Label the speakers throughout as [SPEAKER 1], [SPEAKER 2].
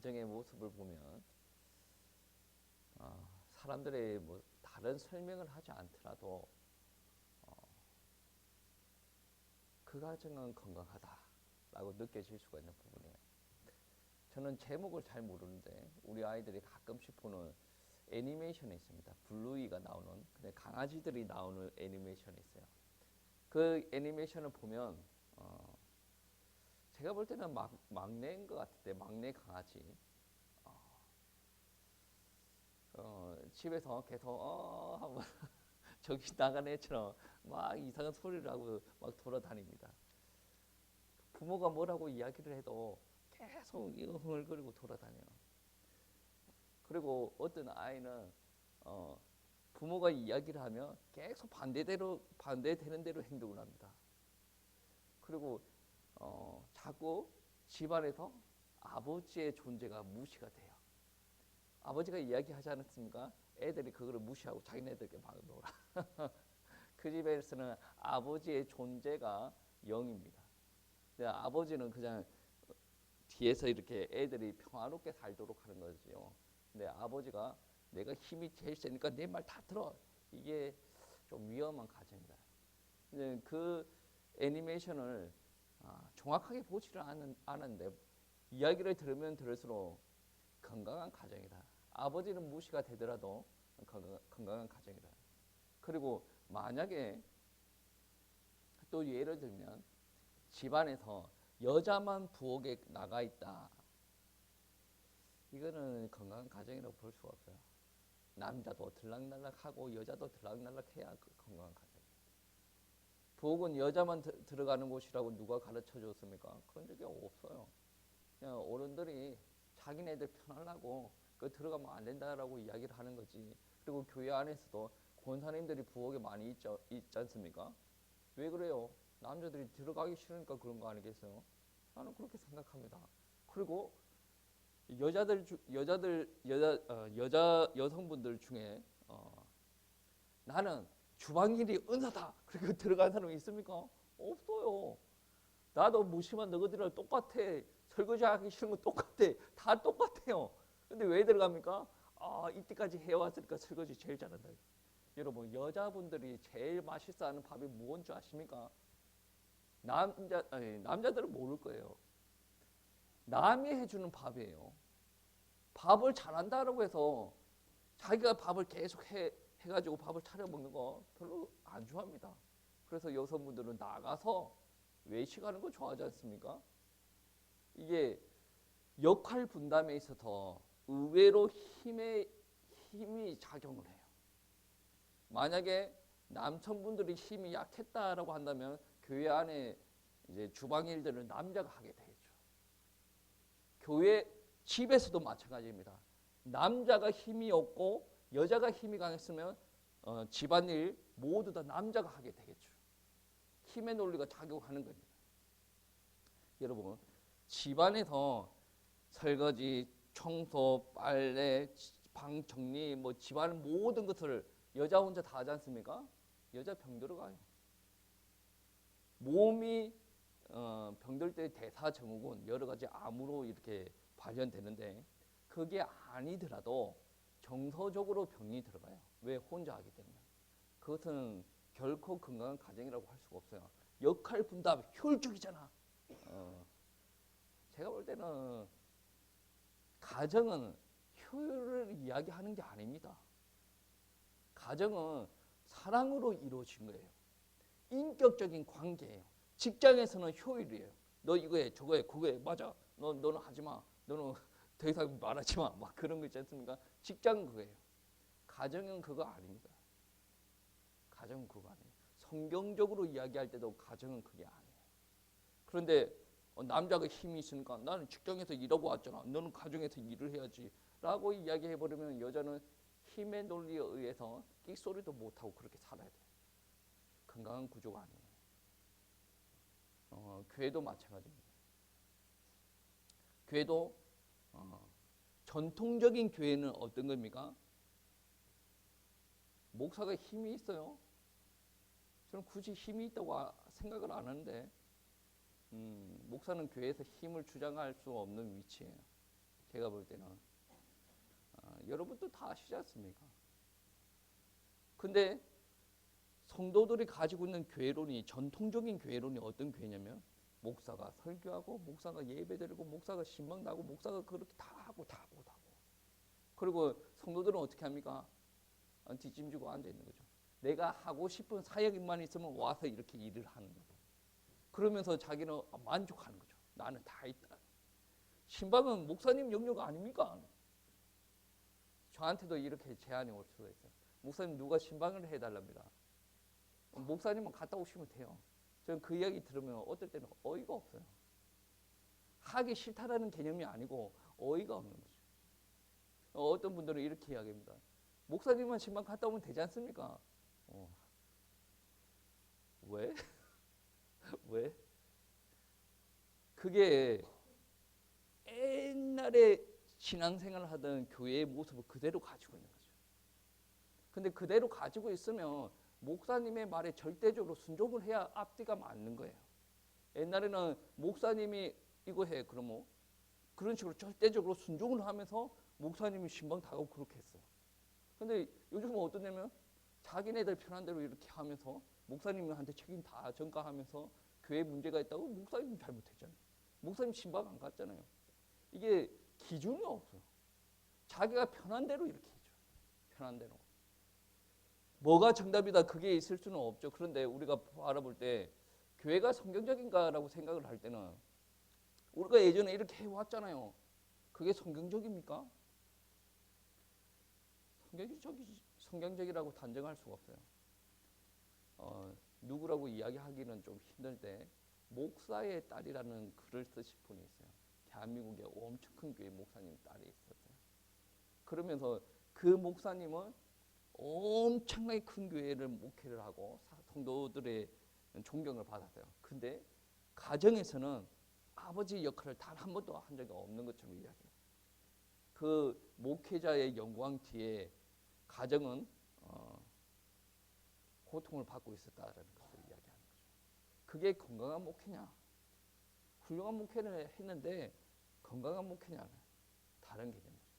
[SPEAKER 1] 가정의 모습을 보면 사람들의 뭐 다른 설명을 하지 않더라도 그 가정은 건강하다라고 느껴질 수가 있는 부분이에요. 저는 제목을 잘 모르는데 우리 아이들이 가끔씩 보는 애니메이션이 있습니다. 블루이가 나오는 근데 강아지들이 나오는 애니메이션이 있어요. 그 애니메이션을 보면 제가 볼 때는 막내인 것 같은데 막내 강아지 집에서 계속 하고 저기 나간 애처럼 막 이상한 소리를 하고 막 돌아다닙니다. 부모가 뭐라고 이야기를 해도 계속 흥얼거리고 돌아다녀요. 그리고 어떤 아이는 부모가 이야기를 하면 계속 반대되는 대로 행동을 합니다. 그리고 자꾸 집안에서 아버지의 존재가 무시가 돼요. 아버지가 이야기하지 않았습니까? 애들이 그거를 무시하고 자기네들께 막 놀아. 그 집에서는 아버지의 존재가 0입니다. 근데 아버지는 그냥 뒤에서 이렇게 애들이 평화롭게 살도록 하는 거죠. 근데 아버지가 내가 힘이 제일 세니까 내 말 다 들어. 이게 좀 위험한 가정이다. 근데 그 애니메이션을 정확하게 보지를 않았는데 이야기를 들으면 들을수록 건강한 가정이다. 아버지는 무시가 되더라도 건강한 가정이다. 그리고 만약에 또 예를 들면 집안에서 여자만 부엌에 나가 있다. 이거는 건강한 가정이라고 볼 수가 없어요. 남자도 들락날락하고 여자도 들락날락해야 건강한 가정이에요. 부엌은 여자만 들어가는 곳이라고 누가 가르쳐 줬습니까? 그런 적이 없어요. 그냥 어른들이 자기네들 편하려고 그 들어가면 안 된다라고 이야기를 하는 거지. 그리고 교회 안에서도 권사님들이 부엌에 많이 있지 않습니까? 왜 그래요? 남자들이 들어가기 싫으니까 그런 거 아니겠어요? 나는 그렇게 생각합니다. 그리고 여성분들 중에 나는 주방일이 은사다. 그리고 들어간 사람이 있습니까? 없어요. 나도 무심한 너희들이랑 똑같아. 설거지하기 싫은 건 똑같아. 다 똑같아요. 근데 왜 들어갑니까? 이때까지 해왔으니까 설거지 제일 잘한다. 여러분, 여자분들이 제일 맛있어하는 밥이 무엇인 줄 아십니까? 남자들은 모를 거예요. 남이 해주는 밥이에요. 밥을 잘한다라고 해서 자기가 밥을 계속 해가지고 밥을 차려 먹는 거 별로 안 좋아합니다. 그래서 여성분들은 나가서 외식하는 거 좋아하지 않습니까? 이게 역할 분담에 있어서 의외로 힘이 작용을 해요. 만약에 남성분들이 힘이 약했다라고 한다면 교회 안에 이제 주방 일들을 남자가 하게 되겠죠. 교회 집에서도 마찬가지입니다. 남자가 힘이 없고 여자가 힘이 강했으면 집안일 모두 다 남자가 하게 되겠죠. 힘의 논리가 작용하는 겁니다. 여러분, 집안에서 설거지, 청소, 빨래, 방 정리, 뭐 집안 모든 것을 여자 혼자 다 하지 않습니까? 여자 병들어 가요. 몸이 병들 때 대사증후군 여러 가지 암으로 이렇게 발현되는데 그게 아니더라도 정서적으로 병이 들어가요. 왜? 혼자 하기 때문에. 그것은 결코 건강한 가정이라고 할 수가 없어요. 역할 분담 효율적이잖아. 제가 볼 때는 가정은 효율을 이야기하는 게 아닙니다. 가정은 사랑으로 이루어진 거예요. 인격적인 관계예요. 직장에서는 효율이에요. 너 이거 해, 저거 해, 그거 해. 맞아. 너는 하지 마. 너는 더 이상 말하지 마. 막 그런 거 있지 않습니까? 직장은 그거예요. 가정은 그거 아닙니다. 가정은 그거 아니에요. 성경적으로 이야기할 때도 가정은 그게 아니에요. 그런데 남자가 힘이 있으니까 나는 직장에서 일하고 왔잖아. 너는 가정에서 일을 해야지. 라고 이야기해버리면 여자는 힘의 논리에 의해서 끽소리도 못하고 그렇게 살아야 돼요. 건강한 구조가 아니에요. 교회도 마찬가지입니다. 교회도 전통적인 교회는 어떤 겁니까? 목사가 힘이 있어요. 저는 굳이 힘이 있다고 생각을 안 하는데 목사는 교회에서 힘을 주장할 수 없는 위치예요. 제가 볼 때는 여러분도 다 아시지 않습니까? 근데 성도들이 가지고 있는 교회론이 전통적인 교회론이 어떤 교회냐면 목사가 설교하고 목사가 예배드리고 목사가 신방 나고 목사가 그렇게 다 하고 그리고 성도들은 어떻게 합니까? 뒷짐지고 앉아 있는 거죠. 내가 하고 싶은 사역만 있으면 와서 이렇게 일을 하는 거죠. 그러면서 자기는 만족하는 거죠. 나는 다 있다. 신방은 목사님 영역 아닙니까? 저한테도 이렇게 제안이 올 수가 있어요. 목사님 누가 신방을 해달랍니다. 목사님은 갔다 오시면 돼요. 저는 그 이야기 들으면 어떨 때는 어이가 없어요. 하기 싫다라는 개념이 아니고 어이가 없는 거죠. 어떤 분들은 이렇게 이야기합니다. 목사님은 신방 갔다 오면 되지 않습니까? 왜? 왜? 그게 옛날에 신앙생활을 하던 교회의 모습을 그대로 가지고 있는 거죠. 근데 그대로 가지고 있으면 목사님의 말에 절대적으로 순종을 해야 앞뒤가 맞는 거예요. 옛날에는 목사님이 이거 해 그러면 그런 식으로 절대적으로 순종을 하면서 목사님이 신방 다 가고 그렇게 했어요. 근데 요즘은 어떠냐면 자기네들 편한 대로 이렇게 하면서 목사님한테 책임 다 전가하면서 교회에 문제가 있다고 목사님 잘못했잖아요. 목사님 신방 안 갔잖아요. 이게 기준이 없어요. 자기가 편한 대로 이렇게 해줘. 편한 대로. 뭐가 정답이다 그게 있을 수는 없죠. 그런데 우리가 알아볼 때 교회가 성경적인가라고 생각을 할 때는 우리가 예전에 이렇게 해왔잖아요. 그게 성경적입니까? 성경적이라고 단정할 수가 없어요. 누구라고 이야기하기는 좀 힘든데 목사의 딸이라는 글을 쓰신 분이 있어요. 대한민국에 엄청 큰 교회 목사님 딸이 있었어요. 그러면서 그 목사님은 엄청나게 큰 교회를 목회를 하고 성도들의 존경을 받았어요. 근데 가정에서는 아버지 역할을 단 한 번도 한 적이 없는 것처럼 이야기해요. 그 목회자의 영광 뒤에 가정은 고통을 받고 있었다는 것을 이야기하는 거죠. 그게 건강한 목회냐? 훌륭한 목회를 했는데 건강한 목회냐? 다른 개념이죠.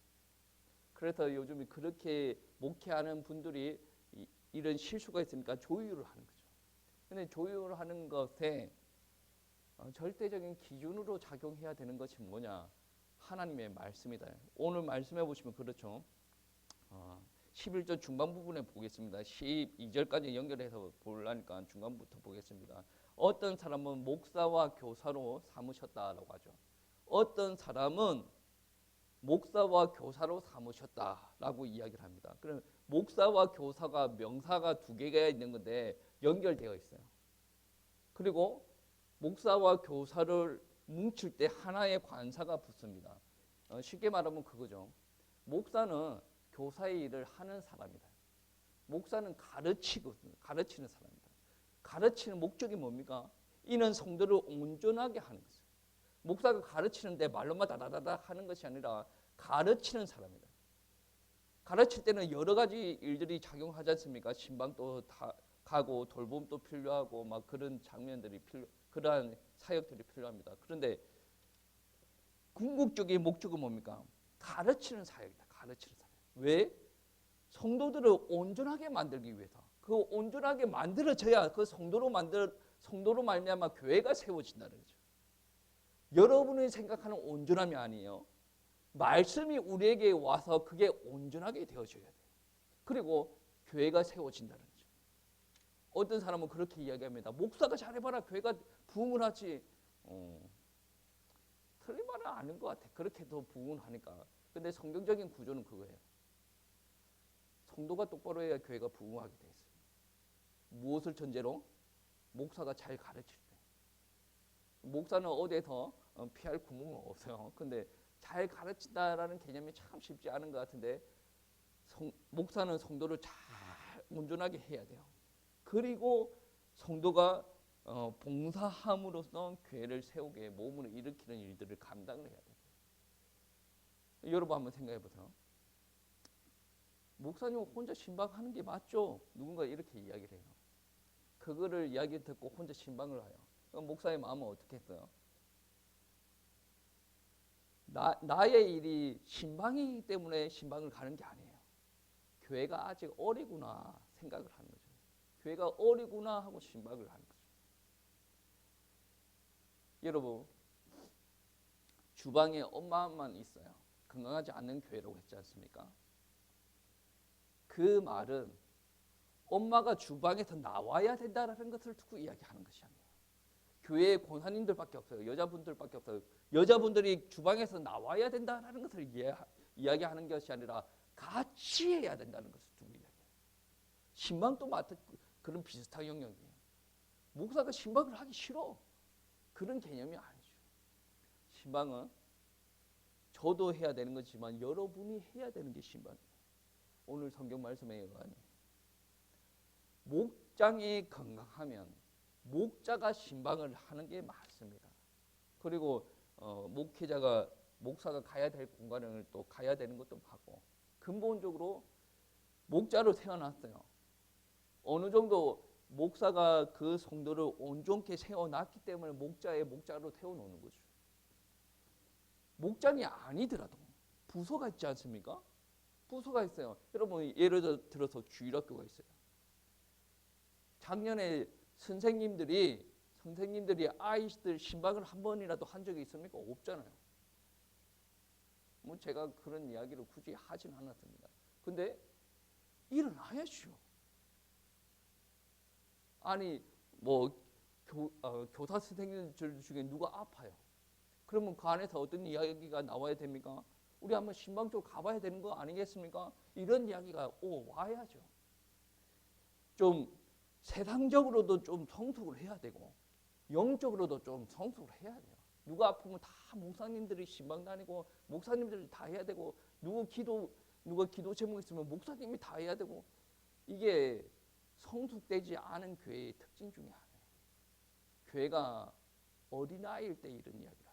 [SPEAKER 1] 그래서 요즘 그렇게 목회하는 분들이 이런 실수가 있으니까 조율을 하는 거죠. 근데 조율을 하는 것에 절대적인 기준으로 작용해야 되는 것이 뭐냐? 하나님의 말씀이다. 오늘 말씀해 보시면 그렇죠. 11절 중반 부분에 보겠습니다. 12절까지 연결해서 보려니까 중간부터 보겠습니다. 어떤 사람은 목사와 교사로 삼으셨다라고 하죠. 어떤 사람은 목사와 교사로 삼으셨다라고 이야기를 합니다. 그럼 목사와 교사가 명사가 두 개가 있는 건데 연결되어 있어요. 그리고 목사와 교사를 뭉칠 때 하나의 관사가 붙습니다. 쉽게 말하면 그거죠. 목사는 교사의 일을 하는 사람이다. 목사는 가르치는 사람이다. 가르치는 목적이 뭡니까? 이는 성도를 온전하게 하는 것이에요. 목사가 가르치는데 말로만 다다다다 하는 것이 아니라 가르치는 사람이다. 가르칠 때는 여러 가지 일들이 작용하지 않습니까? 신방도 다 가고 돌봄도 필요하고 막 그런 장면들이 그러한 사역들이 필요합니다. 그런데 궁극적인 목적은 뭡니까? 가르치는 사역이다. 가르치는 사역. 왜? 성도들을 온전하게 만들기 위해서. 그 온전하게 만들어져야 그 성도로 말미암아 교회가 세워진다는 거죠. 여러분이 생각하는 온전함이 아니에요. 말씀이 우리에게 와서 그게 온전하게 되어져야 돼요. 그리고 교회가 세워진다는 거죠. 어떤 사람은 그렇게 이야기합니다. 목사가 잘해봐라 교회가 부흥을 하지. 틀린 말은 아닌 것 같아. 그렇게 더 부흥을 하니까. 근데 성경적인 구조는 그거예요. 성도가 똑바로 해야 교회가 부흥하게 돼 있어요. 무엇을 전제로? 목사가 잘 가르칠 때. 목사는 어디에서 피할 구멍은 없어요. 근데 잘 가르친다라는 개념이 참 쉽지 않은 것 같은데 목사는 성도를 잘 온전하게 해야 돼요. 그리고 성도가 봉사함으로써 교회를 세우게 몸을 일으키는 일들을 감당을 해야 돼요. 여러분 한번 생각해 보세요. 목사님 혼자 신방하는 게 맞죠? 누군가 이렇게 이야기를 해요. 그거를 이야기 듣고 혼자 신방을 해요. 그럼 목사의 마음은 어떻게 했어요? 나의 일이 신방이기 때문에 신방을 가는 게 아니에요. 교회가 아직 어리구나 생각을 하는 거죠. 교회가 어리구나 하고 신방을 하는 거죠. 여러분, 주방에 엄마만 있어요. 건강하지 않는 교회라고 했지 않습니까? 그 말은 엄마가 주방에서 나와야 된다는 것을 두고 이야기하는 것이 아니에요. 교회에 권사님들밖에 없어요. 여자분들밖에 없어요. 여자분들이 주방에서 나와야 된다는 것을 이야기하는 것이 아니라 같이 해야 된다는 것을 두고 이야기해요. 신방도 그런 비슷한 영역이에요. 목사가 신방을 하기 싫어. 그런 개념이 아니죠. 신방은 저도 해야 되는 거지만 여러분이 해야 되는 게 신방이에요. 오늘 성경 말씀에 의하면 목장이 건강하면 목자가 신방을 하는 게 맞습니다. 그리고 목사가 가야 될 공간을 또 가야 되는 것도 맞고, 근본적으로 목자로 태어났어요. 어느 정도 목사가 그 성도를 온전케 세워놨기 때문에 목자로 태워놓는 거죠. 목장이 아니더라도 부서가 있지 않습니까? 부서가 있어요. 여러분, 예를 들어서 주일학교가 있어요. 작년에 선생님들이 아이들 신방을 한 번이라도 한 적이 있습니까? 없잖아요. 뭐 제가 그런 이야기를 굳이 하진 않았습니다. 근데 일어나야죠. 아니 뭐 교사 선생님들 중에 누가 아파요. 그러면 그 안에서 어떤 이야기가 나와야 됩니까? 우리 한번 신방 쪽 가봐야 되는 거 아니겠습니까? 이런 이야기가 와야죠. 좀 세상적으로도 좀 성숙을 해야 되고 영적으로도 좀 성숙을 해야 돼요. 누가 아프면 다 목사님들이 신방 다니고 목사님들이 다 해야 되고 누가 기도 제목 있으면 목사님이 다 해야 되고, 이게 성숙되지 않은 교회의 특징 중에 하나예요. 교회가 어린아이일 때 이런 이야기를 합니다.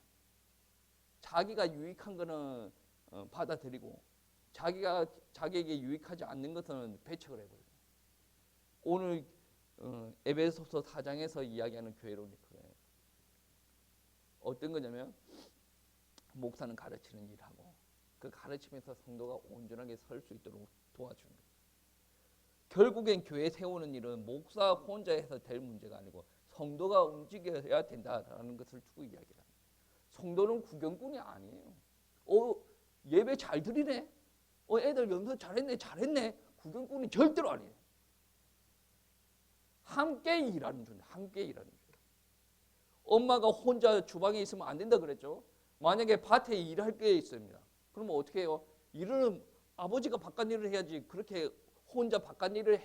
[SPEAKER 1] 자기가 유익한 거는 받아들이고 자기에게 유익하지 않는 것은 배척을 해버려요. 오늘 에베소서 4장에서 이야기하는 교회론이 그거예요. 어떤 거냐면 목사는 가르치는 일하고 그 가르치면서 성도가 온전하게 설 수 있도록 도와주는 거예요. 결국엔 교회 세우는 일은 목사 혼자 해서 될 문제가 아니고 성도가 움직여야 된다라는 것을 두고 이야기를 합니다. 성도는 구경꾼이 아니에요. 예배 잘 드리네. 애들 연습 잘했네. 구경꾼이 절대로 아니에요. 함께 일하는 존재, 함께 일하는 존재. 엄마가 혼자 주방에 있으면 안 된다 그랬죠. 만약에 밭에 일할 게 있습니다. 그러면 어떻게 해요? 일은 아버지가 바깥 일을 해야지, 그렇게 혼자 바깥 일을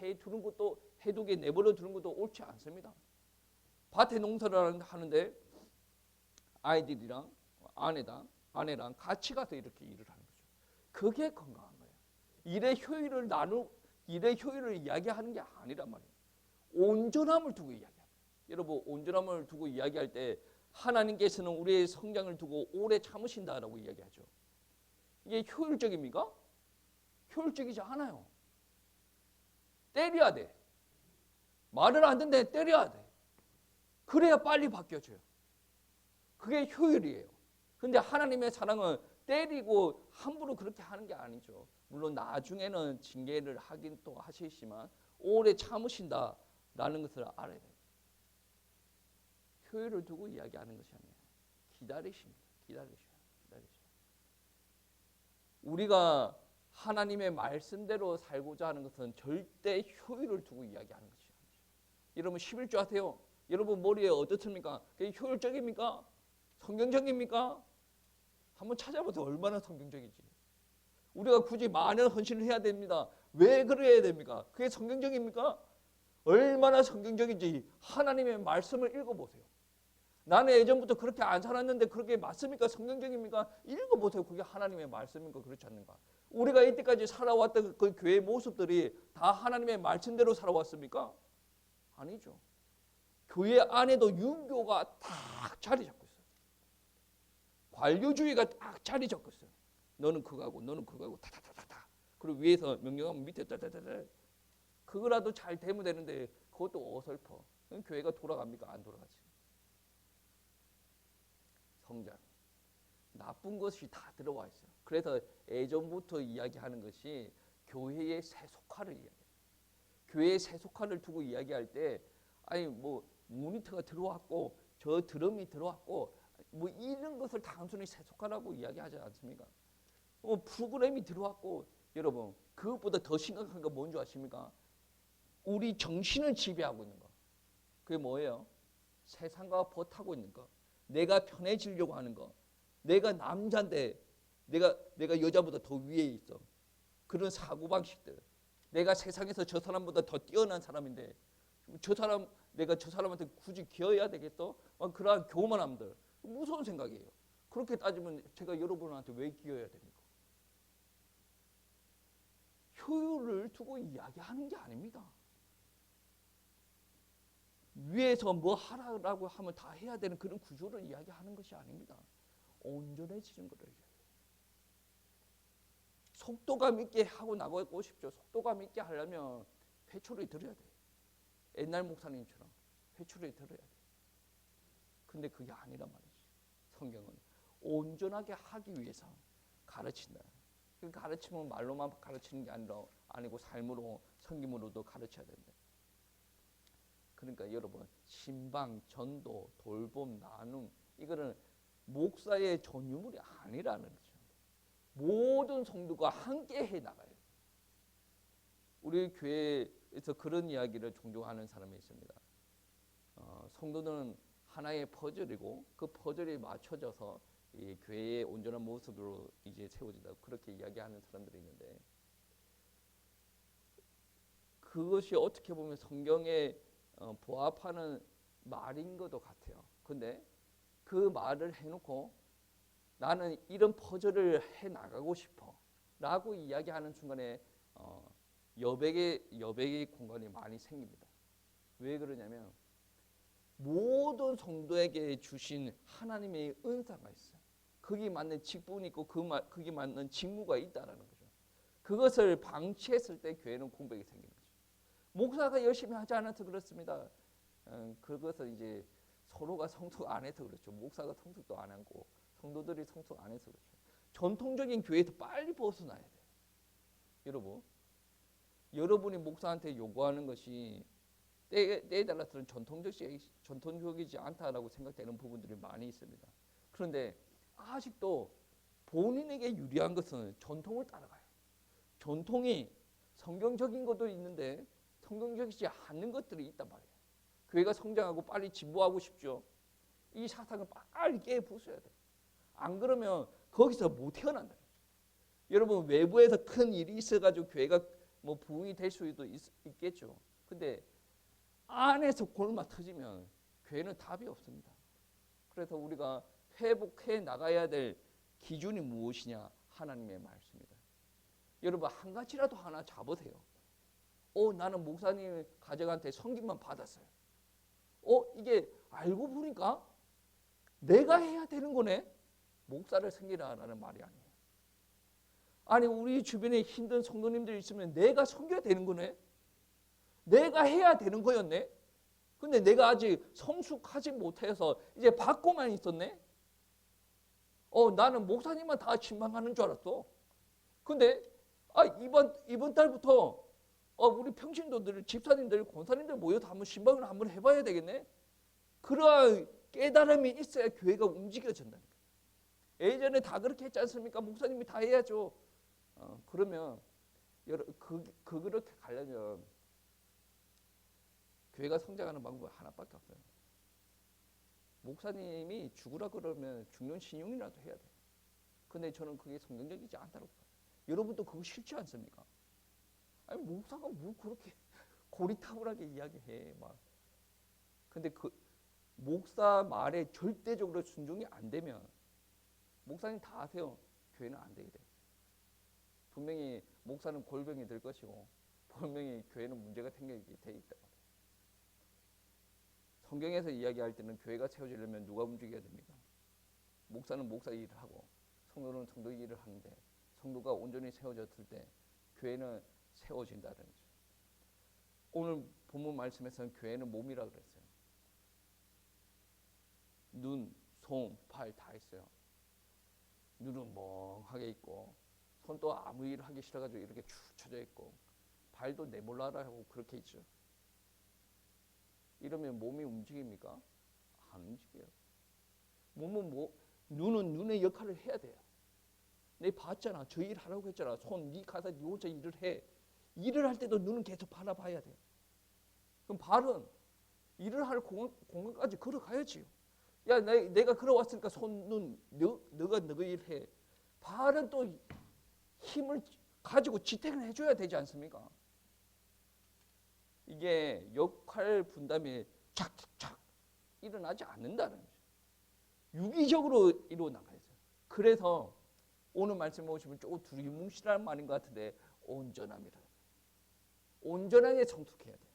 [SPEAKER 1] 해두게 내버려 두는 것도 옳지 않습니다. 밭에 농사를 하는데 아이들이랑 아내랑 같이 가서 이렇게 일을 하는 거죠. 그게 건강한 거예요. 일의 효율을 이야기하는 게 아니란 말이에요. 온전함을 두고 이야기합니다. 여러분, 온전함을 두고 이야기할 때 하나님께서는 우리의 성장을 두고 오래 참으신다라고 이야기하죠. 이게 효율적입니까? 효율적이지 않아요. 때려야 돼. 말을 안 듣는데 때려야 돼. 그래야 빨리 바뀌어져요. 그게 효율이에요. 근데 하나님의 사랑은 때리고 함부로 그렇게 하는 게 아니죠. 물론 나중에는 징계를 하긴 또 하시지만 오래 참으신다라는 것을 알아야 돼요. 효율을 두고 이야기하는 것이 아니에요. 기다리십니다. 기다리셔요. 우리가 하나님의 말씀대로 살고자 하는 것은 절대 효율을 두고 이야기하는 것이 아니죠. 여러분 11조 하세요. 여러분 머리에 어떻습니까? 그게 효율적입니까? 성경적입니까? 한번 찾아봐서 얼마나 성경적이지. 우리가 굳이 많은 헌신을 해야 됩니다. 왜 그래야 됩니까? 그게 성경적입니까? 얼마나 성경적인지 하나님의 말씀을 읽어보세요. 나는 예전부터 그렇게 안 살았는데 그렇게 맞습니까? 성경적입니까? 읽어보세요. 그게 하나님의 말씀인가 그렇지 않는가? 우리가 이때까지 살아왔던 그 교회의 모습들이 다 하나님의 말씀대로 살아왔습니까? 아니죠. 교회 안에도 유교가 딱 자리 잡고 있어요. 관료주의가 딱 자리 잡고 있어요. 너는 그거하고 너는 그거하고 타타타타타. 그리고 위에서 명령하면 밑에 따따따따. 그거라도 잘 되면 되는데 그것도 어설퍼. 교회가 돌아갑니까? 안 돌아가지. 성장. 나쁜 것이 다 들어와 있어요. 그래서 예전부터 이야기하는 것이 교회의 세속화를 이야기해요. 교회의 세속화를 두고 이야기할 때 아니 뭐 모니터가 들어왔고 저 드럼이 들어왔고 뭐 이런 것을 단순히 세속화라고 이야기하지 않습니까? 프로그램이 들어왔고 여러분 그것보다 더 심각한 건 뭔지 아십니까? 우리 정신을 지배하고 있는 거. 그게 뭐예요? 세상과 버타고 있는 거. 내가 편해지려고 하는 거. 내가 남자인데 내가 여자보다 더 위에 있어. 그런 사고방식들. 내가 세상에서 저 사람보다 더 뛰어난 사람인데 내가 저 사람한테 굳이 기어야 되겠어? 그러한 교만함들. 무서운 생각이에요. 그렇게 따지면 제가 여러분한테 왜 기어야 됩니까? 효율을 두고 이야기하는 게 아닙니다. 위에서 뭐 하라고 하면 다 해야 되는 그런 구조를 이야기하는 것이 아닙니다. 온전해지는 거를 이야기해요. 속도감 있게 하고 나가고 싶죠. 속도감 있게 하려면 회초리 들어야 돼요. 옛날 목사님처럼 회초리 들어야 돼요. 근데 그게 아니란 말이지. 성경은 온전하게 하기 위해서 가르친다. 그 가르침은 말로만 가르치는 게 아니고 삶으로 섬김으로도 가르쳐야 된다. 그러니까 여러분 신방, 전도, 돌봄, 나눔 이거는 목사의 전유물이 아니라는 거죠. 모든 성도가 함께 해 나가요. 우리 교회에서 그런 이야기를 종종 하는 사람이 있습니다. 성도는 하나의 퍼즐이고 그 퍼즐이 맞춰져서 이 교회의 온전한 모습으로 이제 세워진다. 그렇게 이야기하는 사람들이 있는데 그것이 어떻게 보면 성경에 부합하는 말인 것도 같아요. 근데 그 말을 해놓고 나는 이런 퍼즐을 해 나가고 싶어 라고 이야기하는 순간에 여백의 공간이 많이 생깁니다. 왜 그러냐면 모든 성도에게 주신 하나님의 은사가 있어요. 거기 맞는 직분이 있고 거기 맞는 직무가 있다는 거죠. 그것을 방치했을 때 교회는 공백이 생기는 거죠. 목사가 열심히 하지 않아서 그렇습니다. 그것은 이제 서로가 성숙 안 해서 그렇죠. 목사가 성숙도 안 하고 성도들이 성숙 안 해서 그렇죠. 전통적인 교회에서 빨리 벗어나야 돼요. 여러분이 목사한테 요구하는 것이 때에 따라서는 전통적이지 않다라고 생각되는 부분들이 많이 있습니다. 그런데 아직도 본인에게 유리한 것은 전통을 따라가요. 전통이 성경적인 것도 있는데 성경적이지 않는 것들이 있단 말이에요. 교회가 성장하고 빨리 진보하고 싶죠. 이 사상을 빨리 깨부숴야 돼요. 안 그러면 거기서 못 태어난다. 여러분 외부에서 큰 일이 있어가지고 교회가 뭐 부흥이 될 수도 있겠죠. 근데 안에서 골마 터지면 교회는 답이 없습니다. 그래서 우리가 회복해 나가야 될 기준이 무엇이냐? 하나님의 말씀이다. 여러분 한 가지라도 하나 잡으세요. 나는 목사님 가정한테 섬김만 받았어요. 이게 알고 보니까 내가 해야 되는 거네. 목사를 섬기라라는 말이 아니에요. 아니 우리 주변에 힘든 성도님들이 있으면 내가 섬겨야 되는 거네. 내가 해야 되는 거였네. 근데 내가 아직 성숙하지 못해서 이제 받고만 있었네. 나는 목사님만 다 신방하는 줄 알았어. 근데 이번 달부터 우리 평신도들, 집사님들, 권사님들 모여서 한번 신방을 한번 해봐야 되겠네. 그러한 깨달음이 있어야 교회가 움직여진다니까. 예전에 다 그렇게 했지 않습니까? 목사님이 다 해야죠. 그러면 그렇게 가려면 교회가 성장하는 방법은 하나밖에 없어요. 목사님이 죽으라 그러면 죽는 신용이라도 해야 돼요. 근데 저는 그게 성경적이지 않다고 봐요. 여러분도 그거 싫지 않습니까? 아니 목사가 뭐 그렇게 고리타분하게 이야기해 막. 근데 그 목사 말에 절대적으로 순종이 안 되면 목사님 다 아세요. 교회는 안 되게 돼. 분명히 목사는 골병이 될 것이고 분명히 교회는 문제가 생기게 돼 있다. 성경에서 이야기할 때는 교회가 세워지려면 누가 움직여야 됩니까? 목사는 목사 일을 하고 성도는 성도 일을 하는데 성도가 온전히 세워졌을 때 교회는 세워진다는 거죠. 오늘 본문 말씀에서는 교회는 몸이라 그랬어요. 눈, 손, 팔 다 있어요. 눈은 멍하게 있고 손도 아무 일 하기 싫어가지고 이렇게 축 처져 있고 발도 내몰라라 하고 그렇게 있죠. 이러면 몸이 움직입니까? 안 움직여요. 눈은 눈의 역할을 해야 돼요. 내 봤잖아. 저 일 하라고 했잖아. 네 가서 네 혼자 일을 해. 일을 할 때도 눈은 계속 바라봐야 돼. 그럼 발은 일을 할 공간까지 걸어가야지요. 야, 내가 걸어왔으니까 눈, 너가 일 해. 발은 또 힘을 가지고 지탱을 해줘야 되지 않습니까? 이게 역할 분담이 착착착 일어나지 않는다는 거죠. 유기적으로 일어나가야 돼요. 그래서 오늘 말씀 보시면 조금 두리뭉실한 말인 것 같은데 온전함이라. 온전하게 성숙해야 돼요.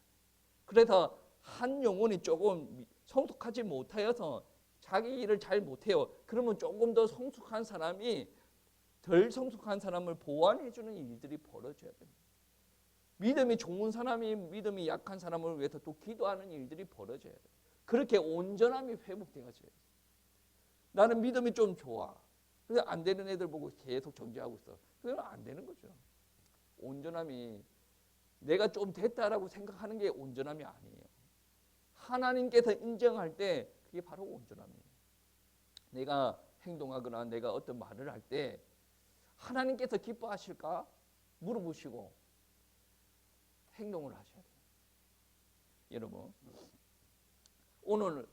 [SPEAKER 1] 그래서 한 영혼이 조금 성숙하지 못하여서 자기 일을 잘 못해요. 그러면 조금 더 성숙한 사람이 덜 성숙한 사람을 보완해주는 일들이 벌어져야 됩니다. 믿음이 좋은 사람이 믿음이 약한 사람을 위해서 또 기도하는 일들이 벌어져야 돼요. 그렇게 온전함이 회복되어져야 돼요. 나는 믿음이 좀 좋아. 그래서 안 되는 애들 보고 계속 정죄하고 있어. 그건 안 되는 거죠. 온전함이 내가 좀 됐다라고 생각하는 게 온전함이 아니에요. 하나님께서 인정할 때 그게 바로 온전함이에요. 내가 행동하거나 내가 어떤 말을 할 때 하나님께서 기뻐하실까 물어보시고 행동을 하셔야 돼요. 여러분 오늘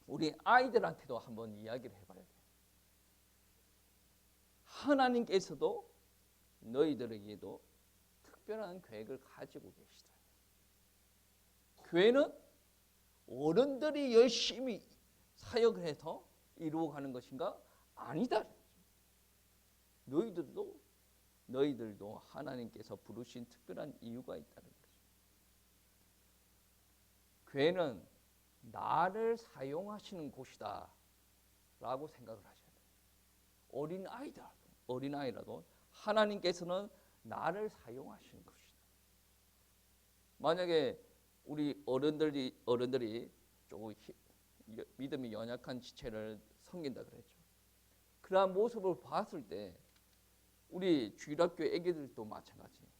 [SPEAKER 1] 우리 아이들한테도 한번 이야기를 해봐야 돼요. 하나님께서도 너희들에게도 특별한 계획을 가지고 계시다. 교회는 어른들이 열심히 사역을 해서 이루어가는 것인가? 아니다. 너희들도 하나님께서 부르신 특별한 이유가 있다는 거죠. 교회는 나를 사용하시는 곳이다 라고 생각을 하셔야 돼요. 어린아이라도 하나님께서는 나를 사용하시는 것이다. 만약에 우리 어른들이 조금 믿음이 연약한 지체를 섬긴다 그랬죠. 그러한 모습을 봤을 때 우리 주일학교 애기들도 마찬가지예요.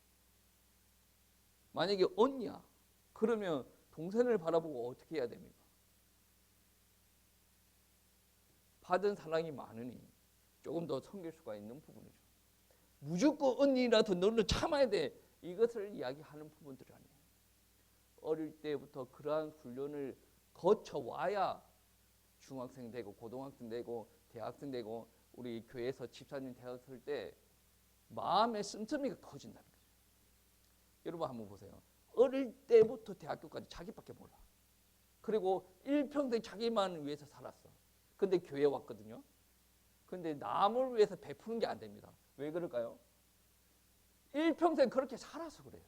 [SPEAKER 1] 만약에 언니야 그러면 동생을 바라보고 어떻게 해야 됩니까? 받은 사랑이 많으니 조금 더 섬길 수가 있는 부분이죠. 무조건 언니라도 너는 참아야 돼. 이것을 이야기하는 부분들이 아니에요. 어릴 때부터 그러한 훈련을 거쳐와야 중학생 되고 고등학생 되고 대학생 되고 우리 교회에서 집사님 되었을 때 마음의 씀씀이가 커진다는 거죠. 여러분 한번 보세요. 어릴 때부터 대학교까지 자기밖에 몰라. 그리고 일평생 자기만 위해서 살았어. 근데 교회 왔거든요. 근데 남을 위해서 베푸는 게 안 됩니다. 왜 그럴까요? 일평생 그렇게 살아서 그래요.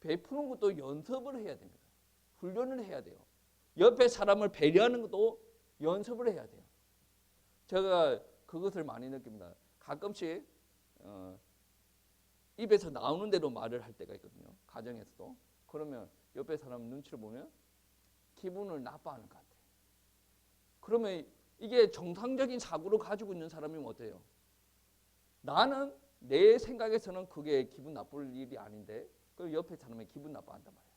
[SPEAKER 1] 베푸는 것도 연습을 해야 됩니다. 훈련을 해야 돼요. 옆에 사람을 배려하는 것도 연습을 해야 돼요. 제가 그것을 많이 느낍니다. 가끔씩 입에서 나오는 대로 말을 할 때가 있거든요. 가정에서도. 그러면 옆에 사람 눈치를 보면 기분을 나빠하는 것 같아요. 그러면 이게 정상적인 사고를 가지고 있는 사람이면 어때요? 나는 내 생각에서는 그게 기분 나쁠 일이 아닌데 그 옆에 사람이 기분 나빠한단 말이에요.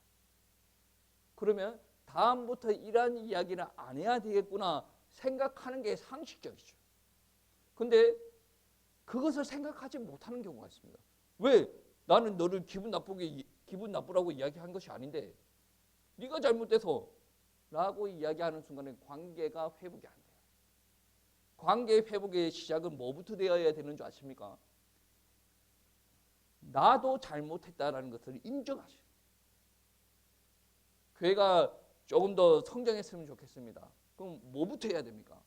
[SPEAKER 1] 그러면 다음부터 이런 이야기는 안 해야 되겠구나 생각하는 게 상식적이죠. 근데 그것을 생각하지 못하는 경우가 있습니다. 왜? 나는 너를 기분 나쁘라고 이야기한 것이 아닌데 네가 잘못돼서 라고 이야기하는 순간에 관계가 회복이 안 돼요. 관계 회복의 시작은 뭐부터 되어야 되는 줄 아십니까? 나도 잘못했다라는 것을 인정하셔요. 교회가 조금 더 성장했으면 좋겠습니다. 그럼 뭐부터 해야 됩니까?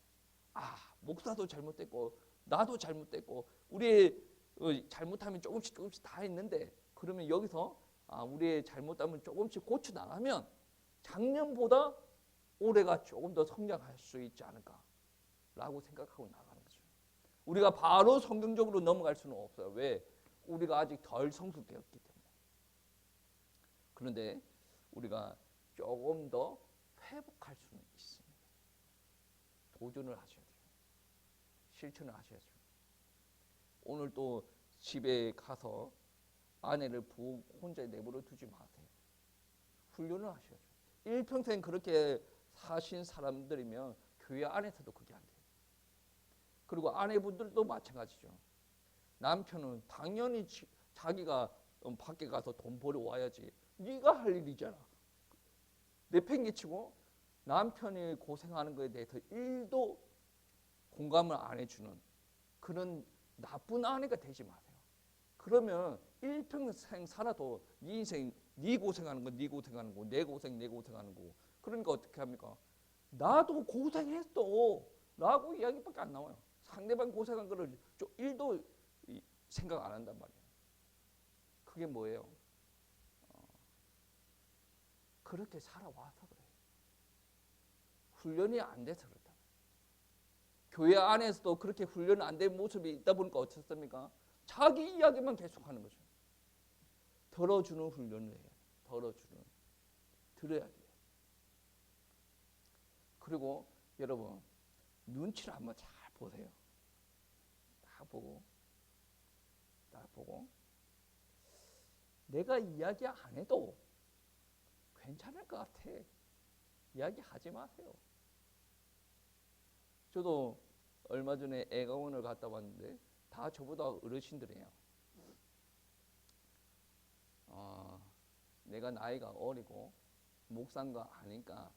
[SPEAKER 1] 목사도 잘못됐고 나도 잘못됐고 우리의 잘못하면 조금씩 다 했는데 그러면 여기서 우리의 잘못함을 조금씩 고쳐 나가면 작년보다 올해가 조금 더 성장할 수 있지 않을까라고 생각하고 나가는 거죠. 우리가 바로 성경적으로 넘어갈 수는 없어요. 왜? 우리가 아직 덜 성숙되었기 때문에. 그런데 우리가 조금 더 회복할 수는 있습니다. 도전을 하셔야 돼요. 실천을 하셔야죠. 오늘 또 집에 가서 아내를 부엌 혼자 내버려 두지 마세요. 훈련을 하셔야죠. 일평생 그렇게 사신 사람들이면 교회 안에서도 그게 안 돼요. 그리고 아내분들도 마찬가지죠. 남편은 당연히 자기가 밖에 가서 돈 벌어 와야지. 네가 할 일이잖아. 내팽개치고 남편이 고생하는 것에 대해서 1도 공감을 안 해주는 그런 나쁜 아내가 되지 마세요. 그러면 일평생 살아도 네 인생 네 고생하는 건 네 고생하는 거고 내 고생 내 고생하는 거고 그러니까 어떻게 합니까? 나도 고생했어 라고 이야기밖에 안 나와요. 상대방 고생한 거를 1도 생각 안 한단 말이에요. 그게 뭐예요? 그렇게 살아와서 그래요. 훈련이 안 돼서 그렇다. 교회 안에서도 그렇게 훈련 안 된 모습이 있다 보니까 어떻습니까? 자기 이야기만 계속하는 거죠. 들어주는 훈련을 해요. 들어야 돼요. 그리고 여러분 눈치를 한번 잘 보세요. 딱 보고 내가 이야기 안 해도 괜찮을 것 같아. 이야기하지 마세요. 저도 얼마 전에 애가원을 갔다 왔는데 다 저보다 어르신들이에요. 내가 나이가 어리고 목사가 아니까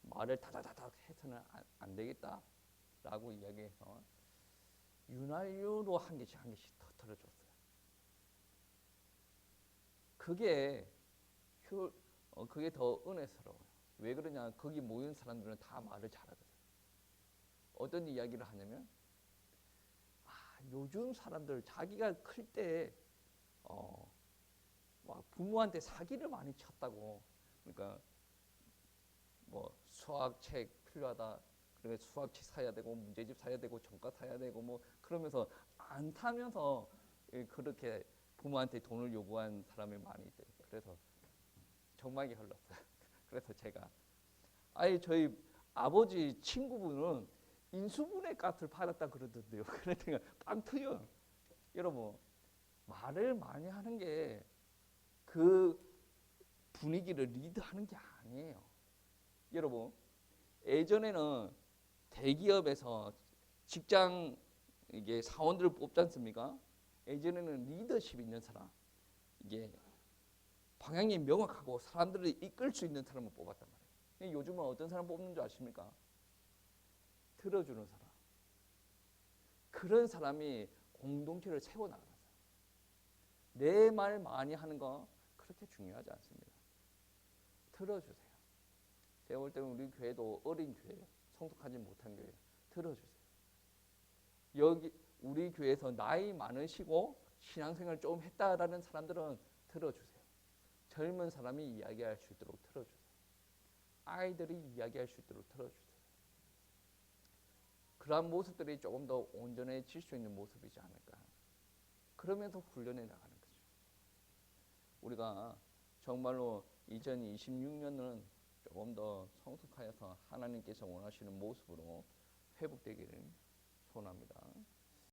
[SPEAKER 1] 말을 다다다닥 해서는 안 되겠다라고 이야기해서 윤활유로 한 개씩 터뜨려줬어요. 그게 더 은혜스러워요. 왜 그러냐? 거기 모인 사람들은 다 말을 잘하거든요. 어떤 이야기를 하냐면 요즘 사람들 자기가 클 때 부모한테 사기를 많이 쳤다고. 그러니까 뭐 수학책 필요하다. 그러니까 수학책 사야 되고 문제집 사야 되고 전과 사야 되고 뭐 그러면서 안 타면서 그렇게 부모한테 돈을 요구한 사람이 많이 있대요. 그래서 정막이 흘렀어요. 그래서 제가 저희 아버지 친구분은 인수분해 값을 받았다 그러던데요. 그러니까 빵 터요. 여러분 말을 많이 하는 게 그 분위기를 리드하는 게 아니에요. 여러분 예전에는 대기업에서 직장 이게 사원들을 뽑지 않습니까? 예전에는 리더십 있는 사람, 이게 방향이 명확하고 사람들을 이끌 수 있는 사람을 뽑았단 말이에요. 요즘은 어떤 사람 뽑는 줄 아십니까? 들어주는 사람. 그런 사람이 공동체를 세워나가는 사람. 내 말 많이 하는 거 그렇게 중요하지 않습니다. 들어주세요. 제가 볼 때는 우리 교회도 어린 교회예요. 성숙하지 못한 교회예요. 들어주세요. 여기 우리 교회에서 나이 많으시고 신앙생활 좀 했다라는 사람들은 들어주세요. 젊은 사람이 이야기할 수 있도록 들어주세요. 아이들이 이야기할 수 있도록 들어주세요. 그러한 모습들이 조금 더 온전해질 수 있는 모습이지 않을까. 그러면서 훈련해 나가는 거죠. 우리가 정말로 2026년은 조금 더 성숙하여서 하나님께서 원하시는 모습으로 회복되기를 소원합니다.